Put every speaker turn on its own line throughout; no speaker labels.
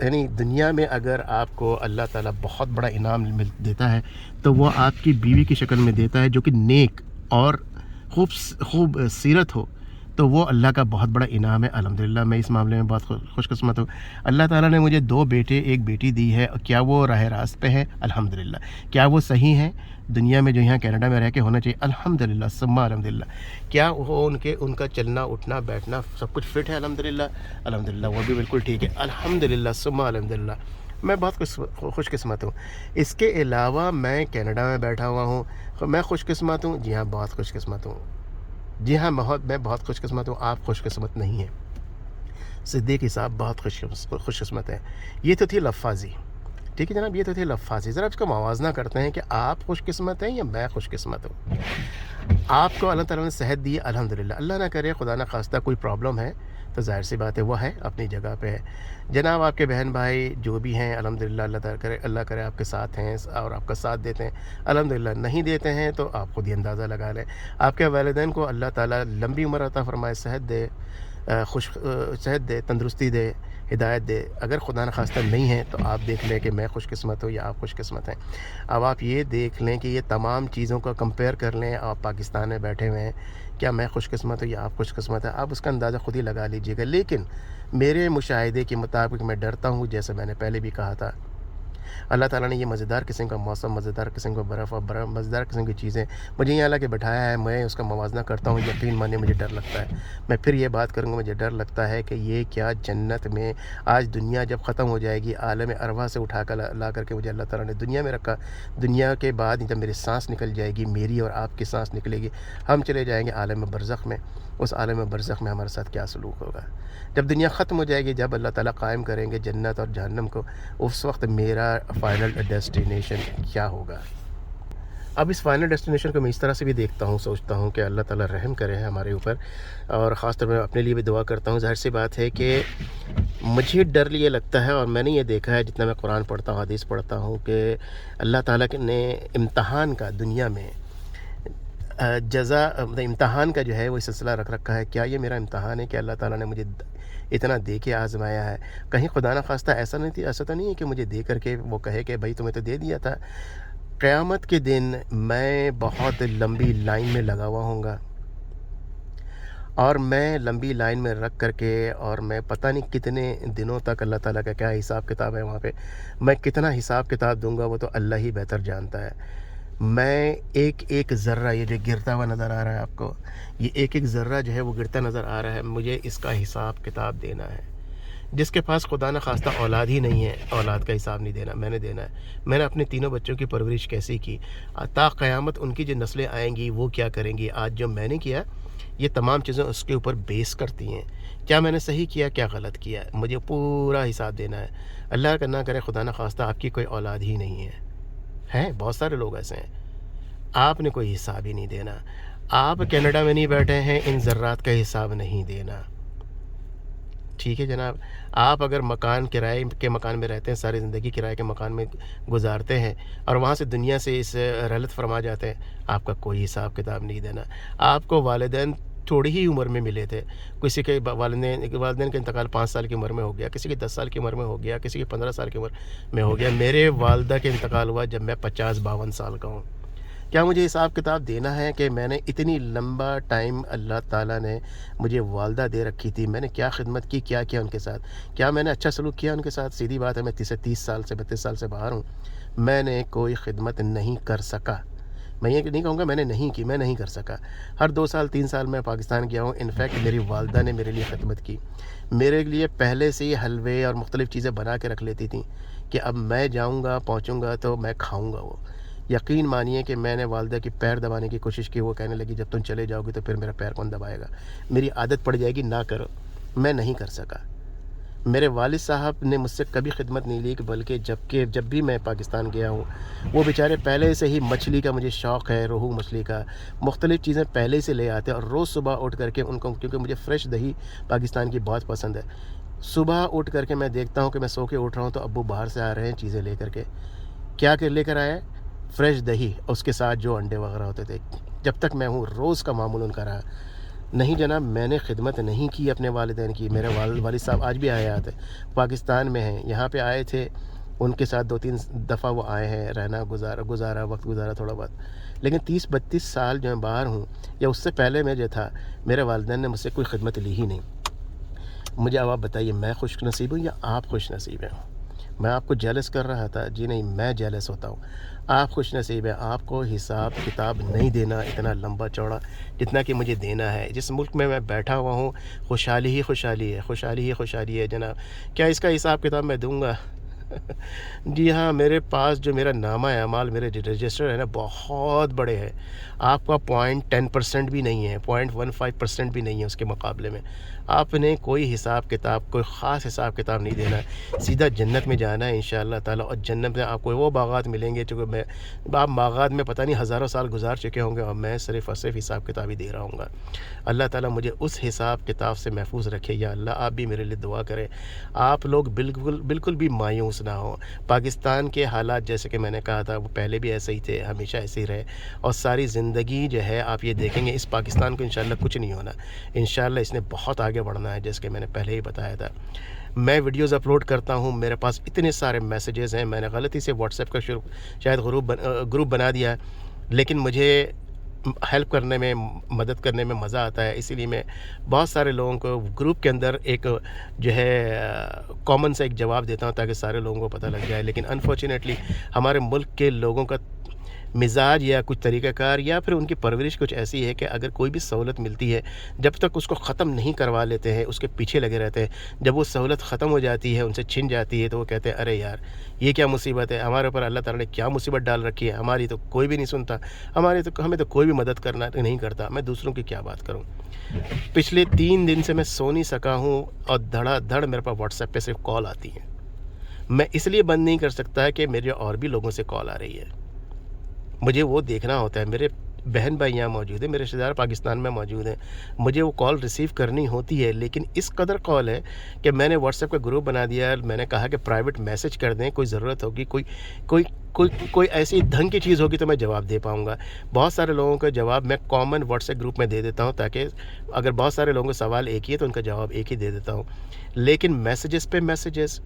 یعنی دنیا میں اگر آپ کو اللہ تعالیٰ بہت بڑا انعام دیتا ہے تو وہ آپ کی بیوی کی شکل میں دیتا ہے جو کہ نیک اور خوب سیرت ہو، تو وہ اللہ کا بہت بڑا انعام ہے۔ الحمدللہ میں اس معاملے میں بہت خوش قسمت ہوں۔ اللہ تعالیٰ نے مجھے 2 بیٹے 1 بیٹی دی ہے، کیا وہ راہ راست پہ ہے؟ الحمدللہ۔ کیا وہ صحیح ہیں؟ دنیا میں جو یہاں کینیڈا میں رہ کے ہونا چاہیے؟ الحمدللہ ثم الحمدللہ۔ کیا وہ ان کا چلنا اٹھنا بیٹھنا سب کچھ فٹ ہے؟ الحمدللہ الحمدللہ، وہ بھی بالکل ٹھیک ہے، الحمدللہ ثم الحمدللہ۔ میں بہت خوش قسمت ہوں۔ اس کے علاوہ میں کینیڈا میں بیٹھا ہوا ہوں، میں خوش قسمت ہوں، جی ہاں بہت خوش قسمت ہوں، جی ہاں میں بہت خوش قسمت ہوں۔ آپ خوش قسمت نہیں ہیں، صدیقی صاحب بہت خوش قسمت ہیں۔ یہ تو تھی لفاظی، ٹھیک ہے جناب، یہ تو تھی لفاظی۔ ذرا اس کا موازنہ کرتے ہیں کہ آپ خوش قسمت ہیں یا میں خوش قسمت ہوں۔ آپ کو اللہ تعالیٰ نے صحت دی ہے، الحمدللہ۔ اللہ نہ کرے خدا نہ خواستہ کوئی پرابلم ہے تو ظاہر سی بات ہے وہ ہے اپنی جگہ پہ ہے۔ جناب آپ کے بہن بھائی جو بھی ہیں الحمدللہ، اللہ کرے آپ کے ساتھ ہیں اور آپ کا ساتھ دیتے ہیں، الحمدللہ۔ نہیں دیتے ہیں تو آپ خود ہی اندازہ لگا لیں۔ آپ کے والدین کو اللہ تعالیٰ لمبی عمر عطا فرمائے، صحت دے، صحت دے، تندرستی دے، ہدایت دے۔ اگر خدا نخواستہ نہیں ہے تو آپ دیکھ لیں کہ میں خوش قسمت ہوں یا آپ خوش قسمت ہیں۔ اب آپ یہ دیکھ لیں کہ یہ تمام چیزوں کا کمپیئر کر لیں، آپ پاکستان میں بیٹھے ہوئے ہیں، کیا میں خوش قسمت ہوں یا آپ خوش قسمت ہیں؟ آپ اس کا اندازہ خود ہی لگا لیجئے گا۔ لیکن میرے مشاہدے کے مطابق میں ڈرتا ہوں، جیسے میں نے پہلے بھی کہا تھا، اللہ تعالیٰ نے یہ مزیدار قسم کا موسم، مزیدار قسم کا برف اور مزیدار قسم کی چیزیں مجھے یہاں لا کے بٹھایا ہے، میں اس کا موازنہ کرتا ہوں، یقین مانے مجھے ڈر لگتا ہے۔ میں پھر یہ بات کروں گا، مجھے ڈر لگتا ہے کہ یہ کیا جنت میں آج دنیا جب ختم ہو جائے گی، عالم ارواح سے اٹھا کر لا کر کے مجھے اللہ تعالیٰ نے دنیا میں رکھا، دنیا کے بعد جب میری سانس نکل جائے گی، میری اور آپ کی سانس نکلے گی، ہم چلے جائیں گے عالم برزخ میں۔ اس عالم برزخ میں ہمارے ساتھ کیا سلوک ہوگا جب دنیا ختم ہو جائے گی، جب اللہ تعالیٰ قائم کریں گے جنت اور جہنم کو، اس وقت میرا فائنل ڈیسٹینیشن کیا ہوگا؟ اب اس فائنل ڈیسٹینیشن کو میں اس طرح سے بھی دیکھتا ہوں، سوچتا ہوں کہ اللہ تعالیٰ رحم کرے ہمارے اوپر، اور خاص طور پر اپنے لیے بھی دعا کرتا ہوں۔ ظاہر سی بات ہے کہ مجھے ڈر یہ لگتا ہے، اور میں نے یہ دیکھا ہے جتنا میں قرآن پڑھتا ہوں، حدیث پڑھتا ہوں، کہ اللہ تعالیٰ نے امتحان کا دنیا میں امتحان کا جو ہے وہ سلسلہ رکھ رکھا ہے۔ کیا یہ میرا امتحان ہے کہ اللہ تعالیٰ نے مجھے اتنا دے کے آزمایا ہے؟ کہیں خدا نہ خواستہ ایسا تو نہیں ہے کہ مجھے دے کر کے وہ کہے کہ بھائی تمہیں تو دے دیا تھا۔ قیامت کے دن میں بہت لمبی لائن میں لگا ہوا ہوں گا، اور میں لمبی لائن میں رکھ کر کے، اور میں پتہ نہیں کتنے دنوں تک اللہ تعالیٰ کا کیا حساب کتاب ہے وہاں پہ، میں کتنا حساب کتاب دوں گا وہ تو اللہ ہی بہتر جانتا ہے۔ میں ایک ذرہ، یہ جو گرتا ہوا نظر آ رہا ہے آپ کو، یہ ایک ذرہ جو ہے وہ گرتا نظر آ رہا ہے، مجھے اس کا حساب کتاب دینا ہے۔ جس کے پاس خدا نہ خواستہ اولاد ہی نہیں ہے، اولاد کا حساب نہیں دینا، میں نے دینا ہے۔ میں نے اپنے تینوں بچوں کی پرورش کیسی کی، تا قیامت ان کی جو نسلیں آئیں گی وہ کیا کریں گی۔ آج جو میں نے کیا، یہ تمام چیزیں اس کے اوپر بیس کرتی ہیں، کیا میں نے صحیح کیا، کیا غلط کیا، مجھے پورا حساب دینا ہے۔ اللہ کا نہ کرے خدا نہ خواستہ آپ کی کوئی اولاد ہی نہیں ہے، بہت سارے لوگ ایسے ہیں، آپ نے کوئی حساب ہی نہیں دینا۔ آپ کینیڈا میں نہیں بیٹھے ہیں، ان ذرات کا حساب نہیں دینا، ٹھیک ہے جناب۔ آپ اگر کرائے کے مکان میں رہتے ہیں، ساری زندگی کرائے کے مکان میں گزارتے ہیں، اور وہاں سے دنیا سے اس رحلت فرما جاتے ہیں، آپ کا کوئی حساب کتاب نہیں دینا۔ آپ کو والدین تھوڑی ہی عمر میں ملے تھے، کسی کے والدین کا انتقال 5 سال کی عمر میں ہو گیا، کسی کی 10 سال کی عمر میں ہو گیا، کسی کی 15 سال کی عمر میں ہو گیا۔ میرے والدہ کے انتقال ہوا جب میں 50-52 سال کا ہوں۔ کیا مجھے حساب کتاب دینا ہے کہ میں نے اتنی لمبا ٹائم اللہ تعالیٰ نے مجھے والدہ دے رکھی تھی، میں نے کیا خدمت کی، کیا کیا ان کے ساتھ، کیا میں نے اچھا سلوک کیا ان کے ساتھ؟ سیدھی بات ہے، میں 30 سال سے 32 سال سے باہر ہوں، میں نے کوئی خدمت نہیں کر سکا۔ میں یہ نہیں کہوں گا میں نے نہیں کی، میں نہیں کر سکا۔ ہر 2 سال 3 سال میں پاکستان گیا ہوں، انفیکٹ میری والدہ نے میرے لیے خدمت کی، میرے لیے پہلے سے ہی حلوے اور مختلف چیزیں بنا کے رکھ لیتی تھیں کہ اب میں جاؤں گا، پہنچوں گا تو میں کھاؤں گا وہ۔ یقین مانیے کہ میں نے والدہ کی پیر دبانے کی کوشش کی، وہ کہنے لگی جب تم چلے جاؤ گی تو پھر میرا پیر کون دبائے گا، میری عادت پڑ جائے گی، نہ کرو۔ میں نہیں کر سکا۔ میرے والد صاحب نے مجھ سے کبھی خدمت نہیں لی، بلکہ جب بھی میں پاکستان گیا ہوں، وہ بیچارے پہلے سے ہی مچھلی کا مجھے شوق ہے، روہو مچھلی کا، مختلف چیزیں پہلے سے لے آتے ہیں، اور روز صبح اٹھ کر کے ان کو، کیونکہ مجھے فریش دہی پاکستان کی بہت پسند ہے، صبح اٹھ کر کے میں دیکھتا ہوں کہ میں سو کے اٹھ رہا ہوں تو ابو باہر سے آ رہے ہیں چیزیں لے کر کے، کیا لے کر آئے؟ فریش دہی، اس کے ساتھ جو انڈے وغیرہ ہوتے تھے۔ جب تک میں ہوں روز کا معمول ان کا رہا۔ نہیں جناب، میں نے خدمت نہیں کی اپنے والدین کی. میرے والد صاحب آج بھی حیات ہیں، پاکستان میں ہیں. یہاں پہ آئے تھے، ان کے ساتھ 2-3 دفعہ وہ آئے ہیں، رہنا گزارا وقت گزارا تھوڑا بہت. لیکن 30-32 سال جو میں باہر ہوں، یا اس سے پہلے میں جو تھا، میرے والدین نے مجھ سے کوئی خدمت لی ہی نہیں. مجھے اب آپ بتائیے، میں خوش نصیب ہوں یا آپ خوش نصیب ہیں؟ میں آپ کو جیلس کر رہا تھا؟ جی نہیں، میں جیلس ہوتا ہوں. آپ خوش نصیب ہیں. آپ کو حساب کتاب نہیں دینا اتنا لمبا چوڑا جتنا کہ مجھے دینا ہے. جس ملک میں بیٹھا ہوا ہوں، خوشحالی ہی خوشحالی ہے، خوشحالی ہی خوشحالی ہے جناب. کیا اس کا حساب کتاب میں دوں گا؟ جی ہاں، میرے پاس جو میرا نامہ اعمال، میرے رجسٹر ہے نا، بہت بڑے ہیں. آپ کا 0.10% بھی نہیں ہے، 0.15% بھی نہیں ہے اس کے مقابلے میں. آپ نے کوئی حساب کتاب، کوئی خاص حساب کتاب نہیں دینا ہے. سیدھا جنت میں جانا ہے انشاءاللہ تعالیٰ. اور جنت میں آپ کو وہ باغات ملیں گے جو کہ آپ باغات میں پتہ نہیں ہزاروں سال گزار چکے ہوں گے، اور میں صرف اور صرف حساب کتاب ہی دے رہا ہوں گا. اللہ تعالیٰ مجھے اس حساب کتاب سے محفوظ رکھے. یا اللہ، آپ بھی میرے لیے دعا کریں. آپ لوگ بالکل بھی مایوس نہ ہوں. پاکستان کے حالات، جیسے کہ میں نے کہا تھا، وہ پہلے بھی ایسے ہی تھے، ہمیشہ ایسے ہی رہے، اور ساری زندگی جو ہے آپ یہ دیکھیں گے، اس پاکستان کو انشاءاللہ کچھ نہیں ہونا. انشاءاللہ اس نے بہت آگے بڑھنا ہے، جیسے کہ میں نے پہلے ہی بتایا تھا. میں ویڈیوز اپلوڈ کرتا ہوں، میرے پاس اتنے سارے میسیجز ہیں. میں نے غلطی سے واٹس ایپ کا شاید گروپ بنا دیا ہے، لیکن مجھے ہیلپ کرنے میں، مدد کرنے میں مزہ آتا ہے. اسی لیے میں بہت سارے لوگوں کو گروپ کے اندر ایک جو ہے کامن سا ایک جواب دیتا ہوں، تاکہ سارے لوگوں کو پتہ لگ جائے. لیکن انفارچونیٹلی ہمارے ملک کے لوگوں کا مزاج یا کچھ طریقہ کار یا پھر ان کی پرورش کچھ ایسی ہے کہ اگر کوئی بھی سہولت ملتی ہے، جب تک اس کو ختم نہیں کروا لیتے ہیں، اس کے پیچھے لگے رہتے ہیں. جب وہ سہولت ختم ہو جاتی ہے، ان سے چھن جاتی ہے، تو وہ کہتے ہیں ارے یار، یہ کیا مصیبت ہے، ہمارے اوپر اللہ تعالیٰ نے کیا مصیبت ڈال رکھی ہے، ہماری تو کوئی بھی نہیں سنتا، ہمیں تو کوئی بھی مدد کرنا نہیں کرتا، میں دوسروں کی کیا بات کروں. پچھلے 3 دن سے میں سو نہیں سکا ہوں، اور دھڑا دھڑ میرے پاس واٹس ایپ پہ صرف کال آتی ہیں. میں اس لیے بند نہیں کر سکتا کہ میرے اور بھی لوگوں سے کال آ رہی ہے، مجھے وہ دیکھنا ہوتا ہے. میرے بہن بھائی یہاں موجود ہیں، میرے رشتہ دار پاکستان میں موجود ہیں، مجھے وہ کال ریسیو کرنی ہوتی ہے. لیکن اس قدر کال ہے کہ میں نے واٹس ایپ کا گروپ بنا دیا ہے. میں نے کہا کہ پرائیویٹ میسج کر دیں، کوئی ضرورت ہوگی، کوئی ایسی ڈھنگ کی چیز ہوگی تو میں جواب دے پاؤں گا. بہت سارے لوگوں کا جواب میں کامن واٹس ایپ گروپ میں دے دیتا ہوں، تاکہ اگر بہت سارے لوگوں کا سوال ایک ہی ہے تو ان کا جواب ایک ہی دے دیتا ہوں. لیکن میسیجز پہ میسیجز،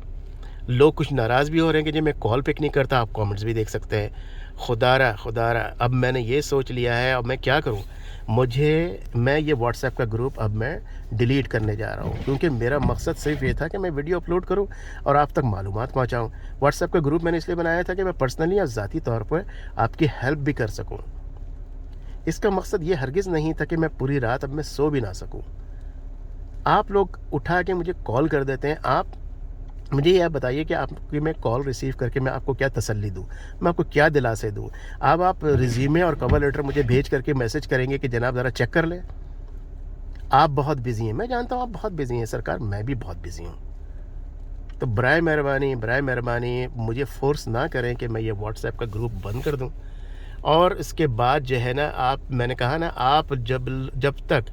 لوگ کچھ ناراض بھی ہو رہے ہیں کہ جی میں کال پک نہیں کرتا. آپ کامنٹس بھی دیکھ سکتے ہیں. خدا را اب میں نے یہ سوچ لیا ہے، اب میں کیا کروں. میں یہ واٹس ایپ کا گروپ اب میں ڈیلیٹ کرنے جا رہا ہوں، کیونکہ میرا مقصد صرف یہ تھا کہ میں ویڈیو اپلوڈ کروں اور آپ تک معلومات پہنچاؤں. واٹس ایپ کا گروپ میں نے اس لیے بنایا تھا کہ میں پرسنلی یا ذاتی طور پر آپ کی ہیلپ بھی کر سکوں. اس کا مقصد یہ ہرگز نہیں تھا کہ میں پوری رات اب میں سو بھی نہ سکوں. آپ لوگ اٹھا کے مجھے کال کر دیتے ہیں. آپ مجھے یہ بتائیے کہ آپ کی میں کال ریسیو کر کے میں آپ کو کیا تسلی دوں، میں آپ کو کیا دلاسے دوں. آپ ریزیومے اور کور لیٹر مجھے بھیج کر کے میسج کریں گے کہ جناب ذرا چیک کر لیں. آپ بہت بزی ہیں، میں جانتا ہوں آپ بہت بزی ہیں سرکار، میں بھی بہت بزی ہوں. تو برائے مہربانی مجھے فورس نہ کریں کہ میں یہ واٹس ایپ کا گروپ بند کر دوں. اور اس کے بعد جو ہے نا، میں نے کہا نا، آپ جب تک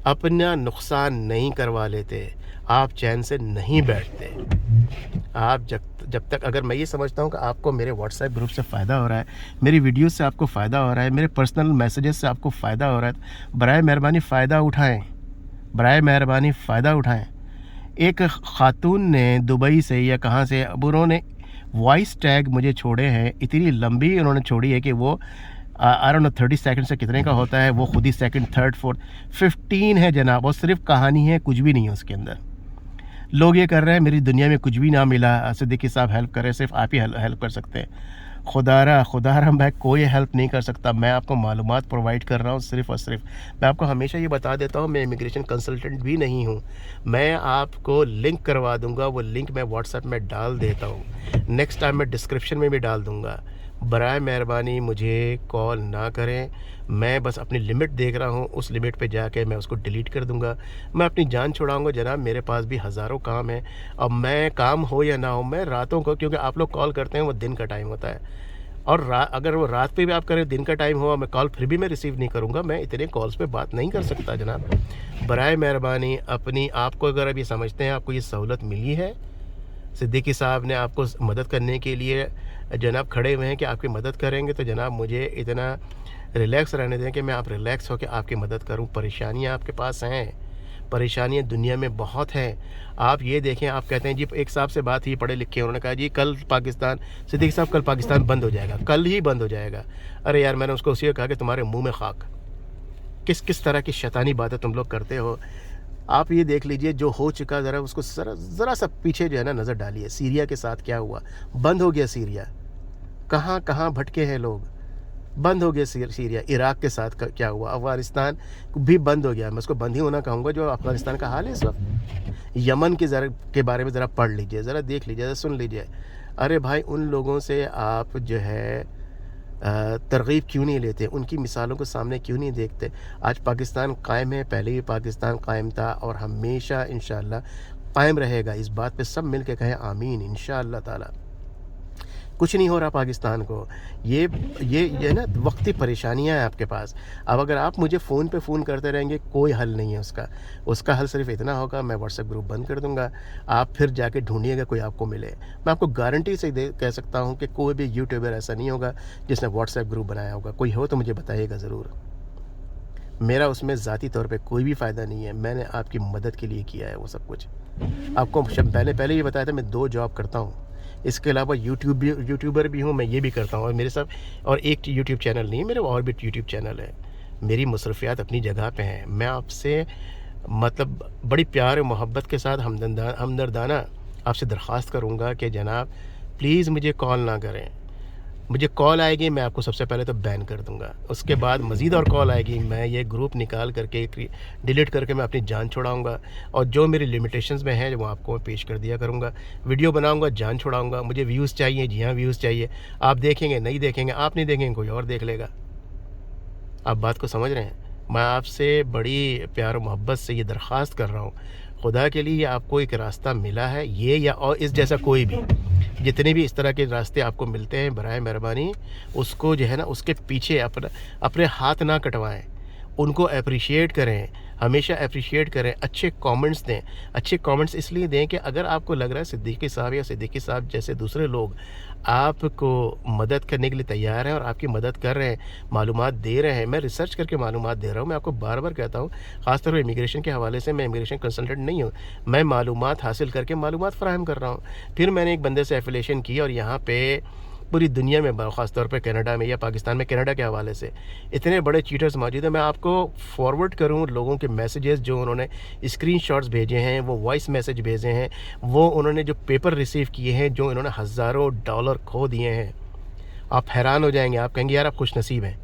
اپنا نقصان نہیں کروا لیتے، آپ چین سے نہیں بیٹھتے. آپ جب تک، اگر میں یہ سمجھتا ہوں کہ آپ کو میرے واٹس ایپ گروپ سے فائدہ ہو رہا ہے، میری ویڈیوز سے آپ کو فائدہ ہو رہا ہے، میرے پرسنل میسیجز سے آپ کو فائدہ ہو رہا ہے، برائے مہربانی فائدہ اٹھائیں. ایک خاتون نے دبئی سے یا کہاں سے، اب انہوں نے وائس ٹیگ مجھے چھوڑے ہیں، اتنی لمبی انہوں نے چھوڑی ہے کہ وہ آئی 30 سیکنڈ سے کتنے کا ہوتا ہے، وہ خود ہی سیکنڈ، تھرڈ، فورتھ 15 ہے جناب. اور صرف کہانی ہے، کچھ بھی نہیں ہے اس کے اندر. لوگ یہ کر رہے ہیں میری دنیا میں کچھ بھی نہ ملا، صدیقی صاحب ہیلپ کریں، صرف آپ ہی ہیلپ کر سکتے ہیں. خدا را میں کوئی ہیلپ نہیں کر سکتا. میں آپ کو معلومات پرووائڈ کر رہا ہوں صرف اور صرف. میں آپ کو ہمیشہ یہ بتا دیتا ہوں، میں امیگریشن کنسلٹنٹ بھی نہیں ہوں. میں آپ کو لنک کروا دوں گا، وہ لنک میں واٹس ایپ میں ڈال دیتا ہوں، نیکسٹ ٹائم میں ڈسکرپشن میں بھی ڈال دوں گا. برائے مہربانی مجھے کال نہ کریں. میں بس اپنی لمٹ دیکھ رہا ہوں، اس لمٹ پہ جا کے میں اس کو ڈیلیٹ کر دوں گا. میں اپنی جان چھڑاؤں گا جناب. میرے پاس بھی ہزاروں کام ہیں. اب میں کام ہو یا نہ ہو، میں راتوں کو، کیونکہ آپ لوگ کال کرتے ہیں وہ دن کا ٹائم ہوتا ہے، اور اگر وہ رات پہ بھی آپ کریں، دن کا ٹائم ہوا، میں کال پھر بھی میں ریسیو نہیں کروں گا. میں اتنے کالز پہ بات نہیں کر سکتا جناب. برائے مہربانی آپ کو اگر اب یہ سمجھتے ہیں آپ کو یہ سہولت ملی ہے، صدیقی صاحب نے آپ کو مدد کرنے کے لیے جناب کھڑے ہوئے ہیں کہ آپ کی مدد کریں گے، تو جناب مجھے اتنا ریلیکس رہنے دیں کہ میں آپ ریلیکس ہو کے آپ کی مدد کروں. پریشانیاں آپ کے پاس ہیں, پریشانیاں دنیا میں بہت ہیں. آپ یہ دیکھیں, آپ کہتے ہیں جی ایک صاحب سے بات ہوئی پڑھے لکھے, انہوں نے کہا جی کل پاکستان, صدیق صاحب کل پاکستان بند ہو جائے گا, کل ہی بند ہو جائے گا. ارے یار میں نے اس کو اسی کو کہا کہ تمہارے منہ میں خاک, کس طرح کی شیطانی باتیں تم لوگ کرتے ہو. آپ یہ دیکھ لیجئے جو ہو چکا, ذرا اس کو ذرا سا پیچھے جو ہے نا نظر ڈالیے. سیریا کے ساتھ کیا ہوا, بند ہو گیا سیریا. کہاں بھٹکے ہیں لوگ, بند ہو گیا سیریا. عراق کے ساتھ کیا ہوا, افغانستان بھی بند ہو گیا. میں اس کو بند ہی ہونا کہوں گا جو افغانستان کا حال ہے اس وقت. یمن کے بارے میں ذرا پڑھ لیجئے, ذرا دیکھ لیجئے, ذرا سن لیجئے. ارے بھائی ان لوگوں سے آپ جو ہے ترغیب کیوں نہیں لیتے, ان کی مثالوں کو سامنے کیوں نہیں دیکھتے. آج پاکستان قائم ہے, پہلے ہی پاکستان قائم تھا اور ہمیشہ انشاءاللہ قائم رہے گا. اس بات پہ سب مل کے کہیں آمین انشاءاللہ تعالی. کچھ نہیں ہو رہا پاکستان کو. یہ نا وقتی پریشانیاں ہیں آپ کے پاس. اب اگر آپ مجھے فون پہ فون کرتے رہیں گے, کوئی حل نہیں ہے اس کا حل صرف اتنا ہوگا, میں واٹس ایپ گروپ بند کر دوں گا, آپ پھر جا کے ڈھونڈیے گا کوئی آپ کو ملے. میں آپ کو گارنٹی سے کہہ سکتا ہوں کہ کوئی بھی یوٹیوبر ایسا نہیں ہوگا جس نے واٹس ایپ گروپ بنایا ہوگا. کوئی ہو تو مجھے بتائیے گا ضرور. میرا اس میں ذاتی طور پہ کوئی بھی فائدہ نہیں ہے. میں نے آپ کی مدد کے لیے کیا ہے وہ سب کچھ. آپ کو پہلے یہ بتایا تھا میں 2 جاب کرتا ہوں, اس کے علاوہ یوٹیوبر بھی ہوں, میں یہ بھی کرتا ہوں. اور میرے ساتھ اور ایک یوٹیوب چینل نہیں ہے میرے, اور بھی یوٹیوب چینل ہے. میری مصروفیات اپنی جگہ پہ ہیں. میں آپ سے مطلب بڑی پیار و محبت کے ساتھ ہمدردانہ آپ سے درخواست کروں گا کہ جناب پلیز مجھے کال نہ کریں. مجھے کال آئے گی میں آپ کو سب سے پہلے تو بین کر دوں گا. اس کے بعد مزید اور کال آئے گی, میں یہ گروپ نکال کر کے ڈیلیٹ کر کے میں اپنی جان چھڑاؤں گا. اور جو میری لمیٹیشنز میں ہیں وہ آپ کو پیش کر دیا کروں گا. ویڈیو بناؤں گا, جان چھڑاؤں گا. مجھے ویوز چاہیے, جی ہاں ویوز چاہیے. آپ دیکھیں گے, نہیں دیکھیں گے, آپ نہیں دیکھیں گے, کوئی اور دیکھ لے گا. آپ بات کو سمجھ رہے ہیں. میں آپ سے بڑی پیار و محبت سے یہ درخواست کر رہا ہوں, خدا کے لیے آپ کو ایک راستہ ملا ہے یہ یا اور اس جیسا کوئی بھی, جتنے بھی اس طرح کے راستے آپ کو ملتے ہیں, برائے مہربانی اس کو جو ہے نا اس کے پیچھے اپنے ہاتھ نہ کٹوائیں. ان کو اپریشیٹ کریں, ہمیشہ اپریشیٹ کریں. اچھے کامنٹس دیں. اچھے کامنٹس اس لیے دیں کہ اگر آپ کو لگ رہا ہے صدیقی صاحب یا صدیقی صاحب جیسے دوسرے لوگ آپ کو مدد کرنے کے لیے تیار ہیں اور آپ کی مدد کر رہے ہیں, معلومات دے رہے ہیں. میں ریسرچ کر کے معلومات دے رہا ہوں. میں آپ کو بار بار کہتا ہوں, خاص طور پہ امیگریشن کے حوالے سے, میں امیگریشن کنسلٹنٹ نہیں ہوں. میں معلومات حاصل کر کے معلومات فراہم کر رہا ہوں. پھر میں نے ایک بندے سے ایفیلیشن کی اور یہاں پہ پوری دنیا میں, خاص طور پہ کینیڈا میں یا پاکستان میں, کینیڈا کے حوالے سے اتنے بڑے چیٹرز موجود ہیں. میں آپ کو فارورڈ کروں لوگوں کے میسیجز جو انہوں نے اسکرین شاٹس بھیجے ہیں, وہ وائس میسیج بھیجے ہیں, وہ انہوں نے جو پیپر ریسیو کیے ہیں, جو انہوں نے ہزاروں ڈالر کھو دیے ہیں. آپ حیران ہو جائیں گے. آپ کہیں گے یار آپ خوش نصیب ہیں,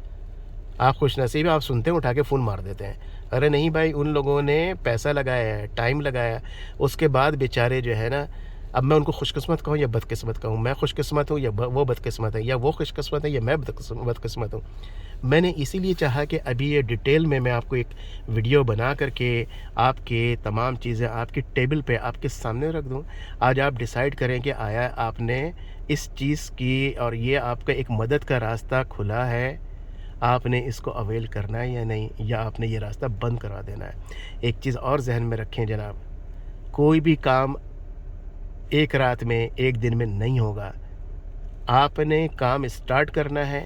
آپ خوش نصیب ہیں. آپ سنتے ہیں اٹھا کے فون مار دیتے ہیں. ارے نہیں بھائی, ان لوگوں نے پیسہ لگایا ہے, ٹائم لگایا, اس کے بعد بیچارے جو ہے نا, اب میں ان کو خوش قسمت کہوں یا بد قسمت کہوں, میں خوش قسمت ہوں یا وہ بد قسمت ہے, یا وہ خوش قسمت ہے یا میں بد قسمت ہوں. میں نے اسی لیے چاہا کہ ابھی یہ ڈیٹیل میں آپ کو ایک ویڈیو بنا کر کے آپ کے تمام چیزیں آپ کی ٹیبل پہ آپ کے سامنے رکھ دوں. آج آپ ڈیسائیڈ کریں کہ آیا آپ نے اس چیز کی, اور یہ آپ کا ایک مدد کا راستہ کھلا ہے, آپ نے اس کو اویل کرنا ہے یا نہیں, یا آپ نے یہ راستہ بند کروا دینا ہے. ایک چیز اور ذہن میں رکھیں جناب, کوئی بھی کام ایک رات میں, ایک دن میں نہیں ہوگا. آپ نے کام اسٹارٹ کرنا ہے.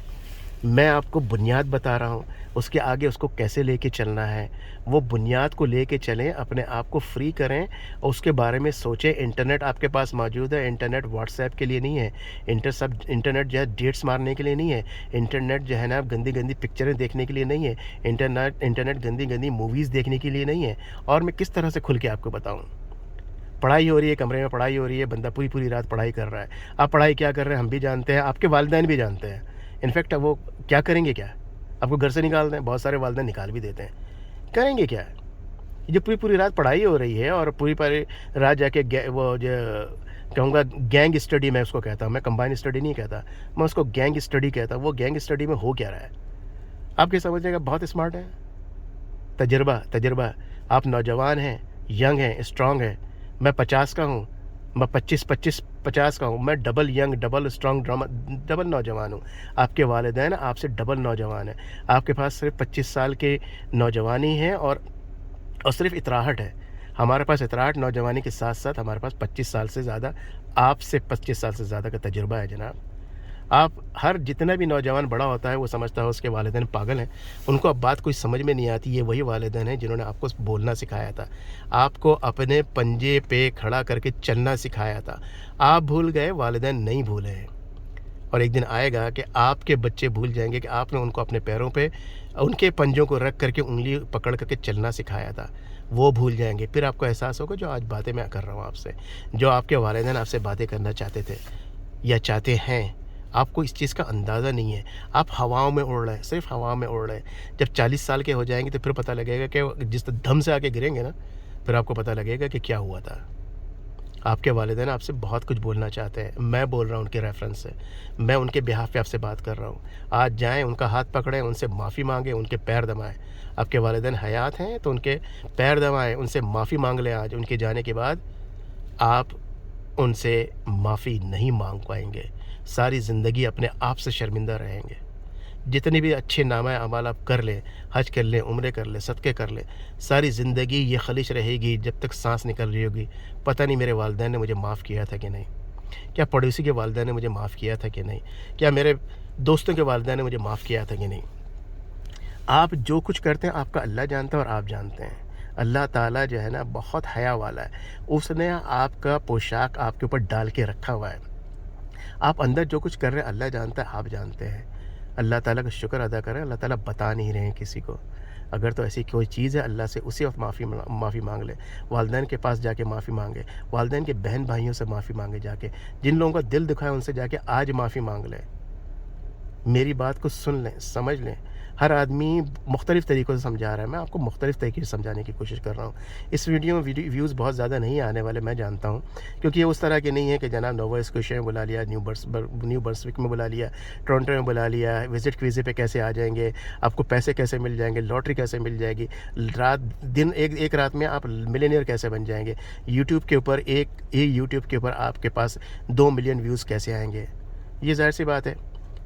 میں آپ کو بنیاد بتا رہا ہوں, اس کے آگے اس کو کیسے لے کے چلنا ہے. وہ بنیاد کو لے کے چلیں, اپنے آپ کو فری کریں, اور اس کے بارے میں سوچیں. انٹرنیٹ آپ کے پاس موجود ہے. انٹرنیٹ واٹس ایپ کے لیے نہیں ہے. انٹرنیٹ جو ہے ڈیٹس مارنے کے لیے نہیں ہے. انٹرنیٹ جو ہے نا گندی گندی پکچریں دیکھنے کے لیے نہیں ہے. انٹرنیٹ گندی گندی موویز دیکھنے کے لیے نہیں ہے. اور میں کس طرح سے کھل کے آپ کو بتاؤں. پڑھائی ہو رہی ہے, کمرے میں پڑھائی ہو رہی ہے, بندہ پوری رات پڑھائی کر رہا ہے. آپ پڑھائی کیا کر رہے ہیں ہم بھی جانتے ہیں, آپ کے والدین بھی جانتے ہیں. انفیکٹ وہ کیا کریں گے, کیا آپ کو گھر سے نکال دیں؟ بہت سارے والدین نکال بھی دیتے ہیں. کریں گے کیا؟ جو پوری رات پڑھائی ہو رہی ہے, اور پوری رات جا کے وہ جو کہوں گا گینگ اسٹڈی, میں اس کو کہتا ہوں, میں کمبائن اسٹڈی نہیں کہتا, میں اس کو گینگ اسٹڈی کہتا ہوں. وہ گینگ اسٹڈی میں ہو کیا رہا ہے آپ کیا سمجھیں گا؟ بہت اسمارٹ ہے. تجربہ. آپ نوجوان ہیں, ینگ ہیں, اسٹرانگ ہیں. میں 50 کا ہوں, میں 50 کا ہوں. میں double young, double strong, double نوجوان ہوں. آپ کے والدین آپ سے ڈبل نوجوان ہیں. آپ کے پاس صرف 25 سال کے نوجوانی ہے اور صرف اطراہٹ ہے. ہمارے پاس اطراہٹ نوجوانی کے ساتھ ساتھ ہمارے پاس 25 سال سے زیادہ, آپ سے 25 سال سے زیادہ کا تجربہ ہے جناب. آپ ہر جتنا بھی نوجوان بڑا ہوتا ہے وہ سمجھتا ہے اس کے والدین پاگل ہیں، ان کو اب بات کوئی سمجھ میں نہیں آتی۔ یہ وہی والدین ہیں جنہوں نے آپ کو بولنا سکھایا تھا، آپ کو اپنے پنجے پہ کھڑا کر کے چلنا سکھایا تھا۔ آپ بھول گئے، والدین نہیں بھولے ہیں، اور ایک دن آئے گا کہ آپ کے بچے بھول جائیں گے کہ آپ نے ان کو اپنے پیروں پہ ان کے پنجوں کو رکھ کر کے انگلی پکڑ کر کے چلنا سکھایا تھا، وہ بھول جائیں گے۔ پھر آپ کو احساس ہوگا جو آج باتیں میں کر رہا ہوں آپ سے، جو آپ کے والدین آپ سے باتیں کرنا چاہتے تھے یا چاہتے ہیں، آپ کو اس چیز کا اندازہ نہیں ہے۔ آپ ہواؤں میں اڑ رہے ہیں، صرف ہوا میں اڑ رہے ہیں۔ جب 40 سال کے ہو جائیں گے تو پھر پتہ لگے گا کہ جس دھم سے آ کے گریں گے نا، پھر آپ کو پتہ لگے گا کہ کیا ہوا تھا۔ آپ کے والدین آپ سے بہت کچھ بولنا چاہتے ہیں، میں بول رہا ہوں ان کے ریفرنس سے، میں ان کے بہاف پہ آپ سے بات کر رہا ہوں۔ آج جائیں، ان کا ہاتھ پکڑیں، ان سے معافی مانگیں، ان کے پیر دبائیں۔ آپ کے والدین حیات ہیں تو ان کے پیر دبائیں، ان سے معافی مانگ لیں۔ آج ان کے جانے کے بعد آپ ان سے معافی نہیں مانگ پائیں گے، ساری زندگی اپنے آپ سے شرمندہ رہیں گے۔ جتنے بھی اچھے نامہ اعمال آپ کر لیں، حج کر لیں، عمرے کر لیں، صدقے کر لیں، ساری زندگی یہ خلش رہے گی جب تک سانس نکل رہی ہوگی، پتہ نہیں میرے والدین نے مجھے معاف کیا تھا کہ نہیں، کیا پڑوسی کے والدین نے مجھے معاف کیا تھا کہ نہیں، کیا میرے دوستوں کے والدین نے مجھے معاف کیا تھا کہ نہیں۔ آپ جو کچھ کرتے ہیں آپ کا اللہ جانتا ہے اور آپ جانتے ہیں۔ اللہ تعالیٰ جو ہے نا بہت حیا والا ہے، اس نے آپ کا پوشاک آپ کے اوپر ڈال کے رکھا ہوا ہے۔ آپ اندر جو کچھ کر رہے ہیں اللہ جانتا ہے، آپ جانتے ہیں۔ اللہ تعالیٰ کا شکر ادا کریں، اللہ تعالیٰ بتا نہیں رہے ہیں کسی کو۔ اگر تو ایسی کوئی چیز ہے اللہ سے اسی وقت معافی مانگ لے، والدین کے پاس جا کے معافی مانگے، والدین کے بہن بھائیوں سے معافی مانگے، جا کے جن لوگوں کا دل دکھا ہے ان سے جا کے آج معافی مانگ لیں۔ میری بات کو سن لیں، سمجھ لیں۔ ہر آدمی مختلف طریقوں سے سمجھا رہا ہے، میں آپ کو مختلف طریقے سے سمجھانے کی کوشش کر رہا ہوں۔ اس ویڈیو میں ویوز بہت زیادہ نہیں آنے والے، میں جانتا ہوں، کیونکہ یہ اس طرح کے نہیں ہے کہ جناب نووا اسکوشیا میں بلا لیا، نیو برسوک میں بلا لیا، ٹورنٹو میں بلا لیا، وزٹ ویزے پہ کیسے آ جائیں گے، آپ کو پیسے کیسے مل جائیں گے، لاٹری کیسے مل جائے گی، ایک رات میں آپ ملینئر کیسے بن جائیں گے، یوٹیوب کے اوپر یوٹیوب کے اوپر آپ کے پاس 2 ملین ویوز کیسے آئیں گے۔ یہ ظاہر سی بات ہے،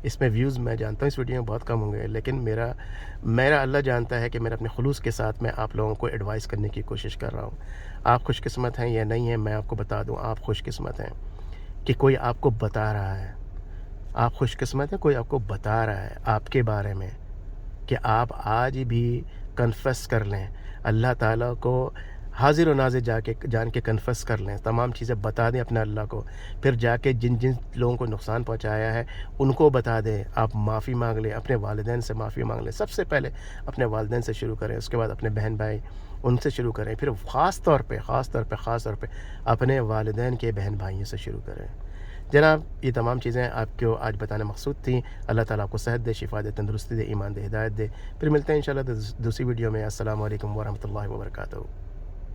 اس میں ویوز میں جانتا ہوں اس ویڈیو میں بہت کم ہوں گے، لیکن میرا اللہ جانتا ہے کہ میرا اپنے خلوص کے ساتھ میں آپ لوگوں کو ایڈوائس کرنے کی کوشش کر رہا ہوں۔ آپ خوش قسمت ہیں یا نہیں ہیں، میں آپ کو بتا دوں، آپ خوش قسمت ہیں کہ کوئی آپ کو بتا رہا ہے۔ آپ خوش قسمت ہیں، کوئی آپ کو بتا رہا ہے آپ کے بارے میں کہ آپ آج بھی کنفیس کر لیں، اللہ تعالیٰ کو حاضر و ناظر جان کے کنفیس کر لیں، تمام چیزیں بتا دیں اپنے اللہ کو، پھر جا کے جن لوگوں کو نقصان پہنچایا ہے ان کو بتا دیں، آپ معافی مانگ لیں، اپنے والدین سے معافی مانگ لیں۔ سب سے پہلے اپنے والدین سے شروع کریں، اس کے بعد اپنے بہن بھائی ان سے شروع کریں، پھر خاص طور پہ اپنے والدین کے بہن بھائیوں سے شروع کریں۔ جناب یہ تمام چیزیں آپ کو آج بتانا مقصود تھیں۔ اللہ تعالیٰ آپ کو صحت دے، شفا دے، تندرستی دے، ایمان دے، ہدایت دے۔ پھر ملتے ہیں انشاءاللہ دوسری ویڈیو میں۔ السلام علیکم ورحمۃ اللہ وبرکاتہ۔